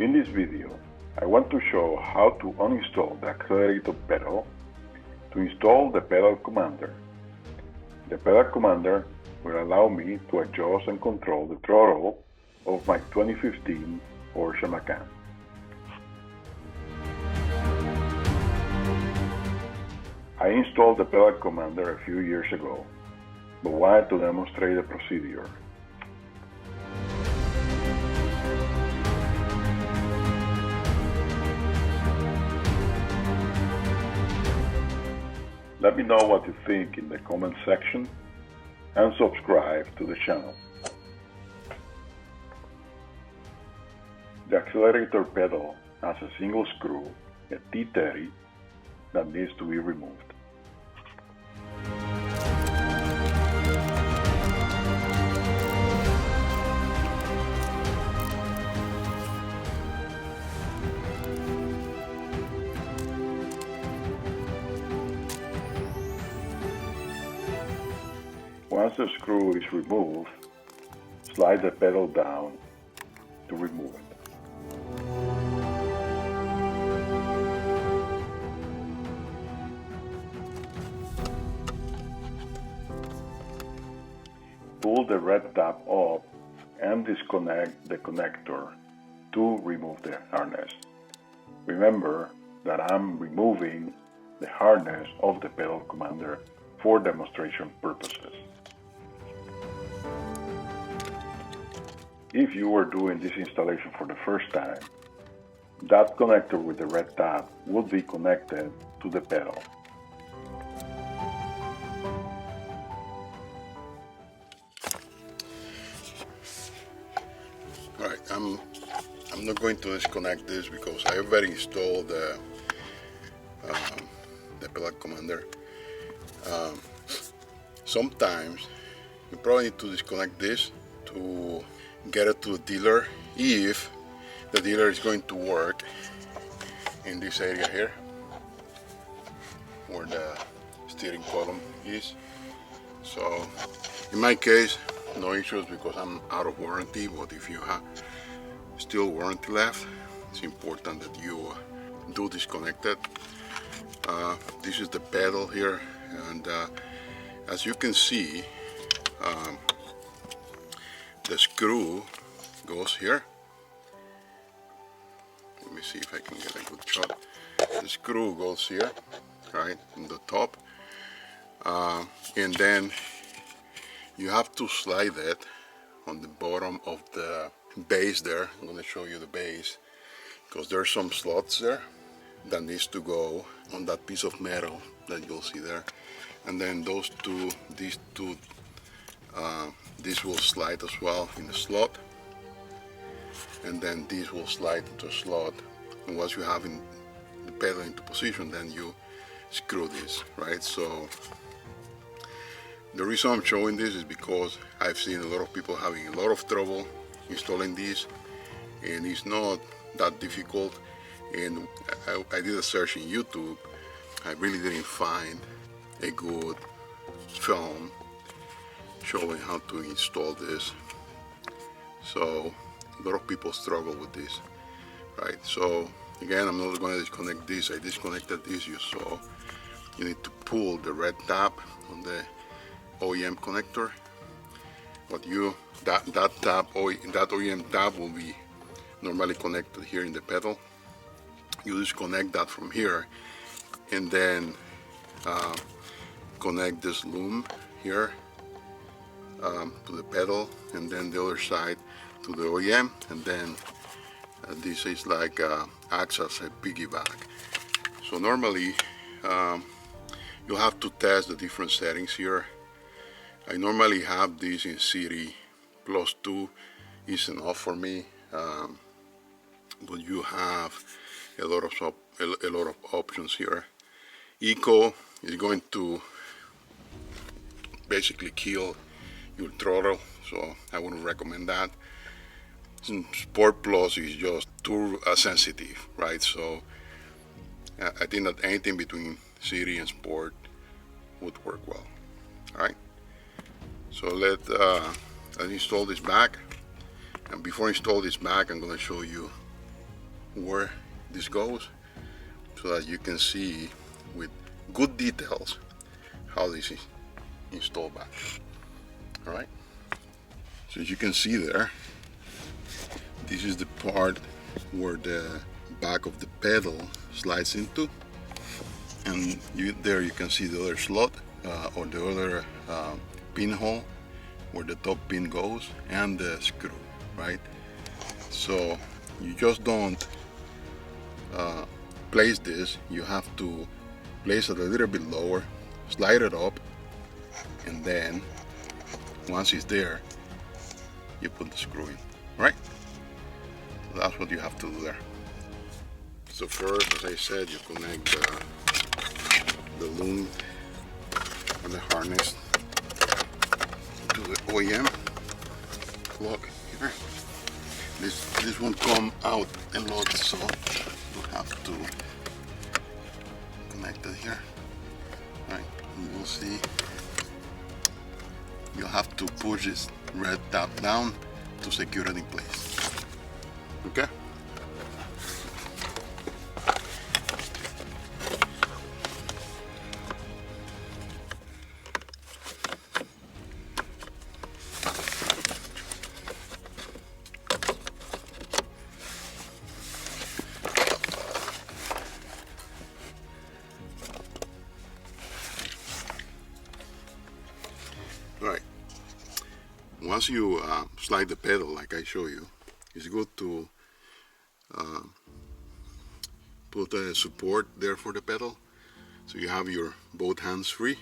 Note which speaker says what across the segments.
Speaker 1: In this video, I want to show how to uninstall the accelerator pedal to install the pedal commander. The pedal commander will allow me to adjust and control the throttle of my 2015 Porsche Macan. I installed the pedal commander a few years ago, but wanted to demonstrate the procedure. Let me know what you think in the comment section and subscribe to the channel. The accelerator pedal has a single screw, a T30, that needs to be removed. Once the screw is removed, slide the pedal down to remove it. Pull the red tab up and disconnect the connector to remove the harness. Remember that I'm removing the harness of the pedal commander for demonstration purposes. If you are doing this installation for the first time, that connector with the red tab will be connected to the pedal.
Speaker 2: Alright, I'm not going to disconnect this because I already installed the pedal commander. Sometimes you probably need to disconnect this to get it to the dealer if the dealer is going to work in this area here where the steering column is. So in my case, no issues because I'm out of warranty, but if you have still warranty left, it's important that you do disconnect it. This is the pedal here, and as you can see, the screw goes here. Let me see if I can get a good shot. The screw goes here, right, in the top, and then you have to slide it on the bottom of the base there. I'm going to show you the base because there's some slots there that needs to go on that piece of metal that you'll see there, and then these two this will slide as well in the slot, and then this will slide into a slot, and once you have the pedal into position, then you screw this, right? So the reason I'm showing this is because I've seen a lot of people having a lot of trouble installing these, and it's not that difficult. And I did a search in YouTube. I really didn't find a good film showing how to install this. So a lot of people struggle with this, right? So again, I'm not going to disconnect this. I disconnected this. You saw you need to pull the red tab on the OEM connector. But that OEM tab will be normally connected here in the pedal. You disconnect that from here, and then connect this loom here to the pedal, and then the other side to the OEM, and then this is like acts as a piggyback. So normally you'll have to test the different settings here. I normally have this in City, +2 is enough for me, but you have a lot of options here. Eco is going to basically kill your throttle, so I wouldn't recommend that. Sport Plus is just too sensitive, right? So I think that anything between City and Sport would work well. All right. So let's install this back, and before I install this back, I'm going to show you where this goes so that you can see with good details how this is installed back. Alright, so as you can see there, this is the part where the back of the pedal slides into, and there you can see the other slot or the other pinhole where the top pin goes, and the screw, right? So you just don't place this, you have to place it a little bit lower, slide it up, and then once it's there, you put the screw in, right? So that's what you have to do there. So first, as I said, you connect the loom and the harness to the OEM plug here. This won't come out a lot, so you have to connect it here. Right, and you'll see you'll have to push this red tab down to secure it in place. Okay? Right. Once you slide the pedal like I show you, it's good to put a support there for the pedal, so you have your both hands free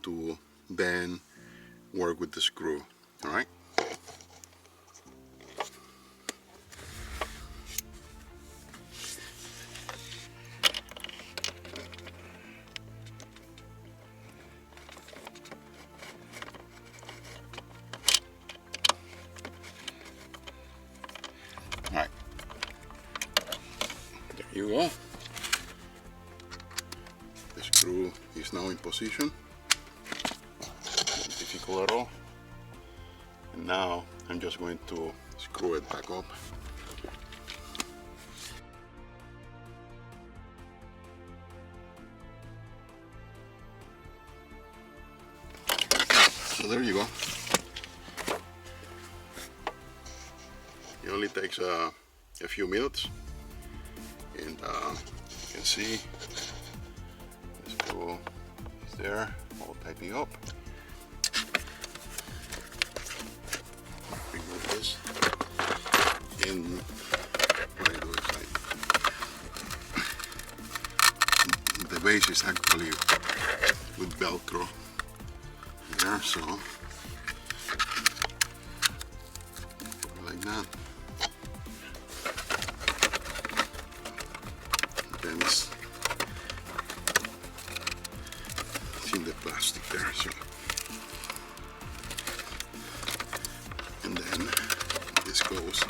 Speaker 2: to then work with the screw. All right. Alright, there you go. The screw is now in position. Not difficult at all. And now I'm just going to screw it back up. So there you go. It only takes a few minutes, and you can see the screw is there, all tightening up. Remove this, and what I do is the base is actually with Velcro there, so like that. Then it's in the plastic there, so, and then this goes